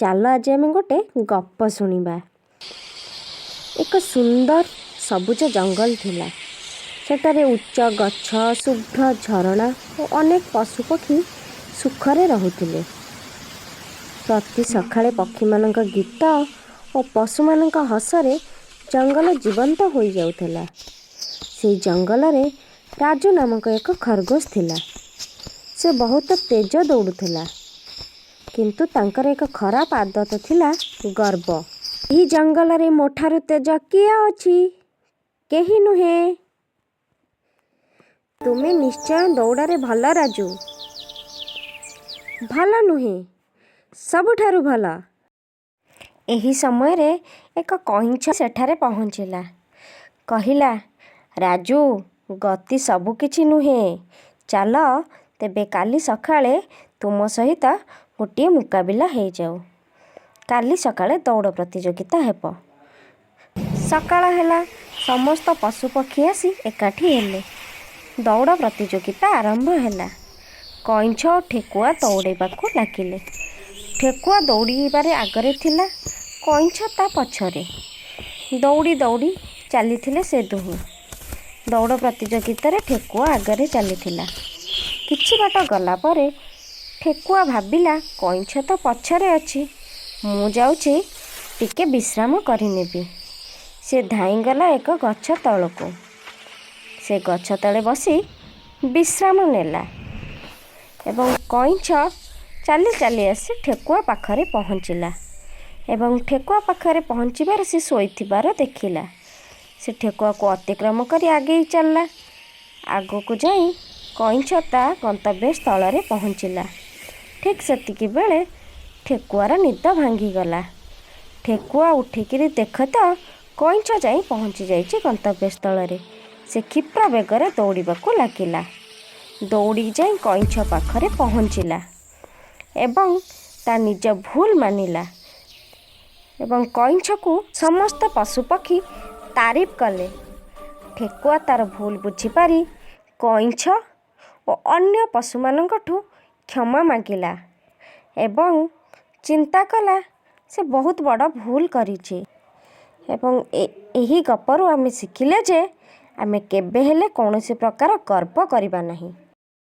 ଚାଲ ଆଜି ଆମେ ଗୋଟେ ଗପ ଶୁଣିବା। ଏକ ସୁନ୍ଦର ସବୁଜ ଜଙ୍ଗଲ ଥିଲା। ସେଠାରେ ଉଚ୍ଚ ଗଛ, ଶୁଭ୍ର ଝରଣା ଓ ଅନେକ ପଶୁପକ୍ଷୀ ସୁଖରେ ରହୁଥିଲେ। ପ୍ରତି ସକାଳେ ପକ୍ଷୀମାନଙ୍କ ଗୀତ ଓ ପଶୁମାନଙ୍କ ହସରେ ଜଙ୍ଗଲ ଜୀବନ୍ତ ହୋଇଯାଉଥିଲା। ସେହି ଜଙ୍ଗଲରେ ରାଜୁ ନାମକ ଏକ ଖରଗୋଶ ଥିଲା। ସେ ବହୁତ ତେଜ ଦୌଡ଼ୁଥିଲା, କିନ୍ତୁ ତାଙ୍କର ଏକ ଖରାପ ଆଦତ ଥିଲା ଗର୍ବ। ଏହି ଜଙ୍ଗଲରେ ମୋ ଠାରୁ ତେଜ କିଏ ଅଛି? କେହି ନୁହେଁ। ତୁମେ ନିଶ୍ଚୟ ଦୌଡ଼ରେ ଭଲ ରାଜୁ। ଭଲ ନୁହେଁ, ସବୁଠାରୁ ଭଲ। ଏହି ସମୟରେ ଏକ କଇଁଛ ସେଠାରେ ପହଞ୍ଚିଲା। କହିଲା, ରାଜୁ, ଗତି ସବୁକିଛି ନୁହେଁ। ଚାଲ ତେବେ କାଲି ସକାଳେ ତୁମ ସହିତ ଗୋଟିଏ ମୁକାବିଲା ହେଇଯାଉ। କାଲି ସକାଳେ ଦୌଡ଼ ପ୍ରତିଯୋଗିତା ହେବ। ସକାଳ ହେଲା, ସମସ୍ତ ପଶୁପକ୍ଷୀ ଆସି ଏକାଠି ହେଲେ। ଦୌଡ଼ ପ୍ରତିଯୋଗିତା ଆରମ୍ଭ ହେଲା। କଇଁଛ ଓ ଠେକୁଆ ଦୌଡ଼ିବାକୁ ଲାଗିଲେ। ଠେକୁଆ ଦୌଡ଼ିବାରେ ଆଗରେ ଥିଲା, କଇଁଛ ତା ପଛରେ। ଦୌଡ଼ି ଦୌଡ଼ି ଚାଲିଥିଲେ ସେ ଦୁହେଁ। ଦୌଡ଼ ପ୍ରତିଯୋଗିତାରେ ଠେକୁଆ ଆଗରେ ଚାଲିଥିଲା। କିଛି ବାଟ ଗଲା ପରେ ଠେକୁଆ ଭାବିଲା, କଇଁଛ ତ ପଛରେ ଅଛି, ମୁଁ ଯାଉଛି ଟିକେ ବିଶ୍ରାମ କରିନେବି। ସେ ଧାଇଁଗଲା ଏକ ଗଛ ତଳକୁ। ସେ ଗଛ ତଳେ ବସି ବିଶ୍ରାମ ନେଲା ଏବଂ କଇଁଛ ଚାଲି ଚାଲି ଆସି ଠେକୁଆ ପାଖରେ ପହଞ୍ଚିଲା ଏବଂ ଠେକୁଆ ପାଖରେ ପହଞ୍ଚିବାରେ ସେ ଶୋଇଥିବାର ଦେଖିଲା। ସେ ଠେକୁଆକୁ ଅତିକ୍ରମ କରି ଆଗେଇ ଚାଲିଲା। ଆଗକୁ ଯାଇ କଇଁଛ ତା ଗନ୍ତବ୍ୟ ସ୍ଥଳରେ ପହଞ୍ଚିଲା। ଠିକ୍ ସେତିକି ବେଳେ ଠେକୁଆର ନିଦ ଭାଙ୍ଗିଗଲା। ଠେକୁଆ ଉଠିକିରି ଦେଖେ ତ କଇଁଛ ଯାଇ ପହଞ୍ଚି ଯାଇଛି ଗନ୍ତବ୍ୟ ସ୍ଥଳରେ। ସେ କ୍ଷିପ୍ର ବେଗରେ ଦୌଡ଼ିବାକୁ ଲାଗିଲା। ଦୌଡ଼ି ଯାଇ କଇଁଛ ପାଖରେ ପହଞ୍ଚିଲା ଏବଂ ତା ନିଜ ଭୁଲ ମାନିଲା ଏବଂ କଇଁଛକୁ ସମସ୍ତ ପଶୁପକ୍ଷୀ ତାରିଫ କଲେ। ଠେକୁଆ ତାର ଭୁଲ ବୁଝିପାରି କଇଁଛ ଓ ଅନ୍ୟ ପଶୁମାନଙ୍କଠୁ କ୍ଷମା ମାଗିଲା ଏବଂ ଚିନ୍ତା କଲା ସେ ବହୁତ ବଡ଼ ଭୁଲ କରିଛି। ଏବଂ ଏହି ଗପରୁ ଆମେ ଶିଖିଲେ ଯେ ଆମେ କେବେ ହେଲେ କୌଣସି ପ୍ରକାର ଗର୍ବ କରିବା ନାହିଁ।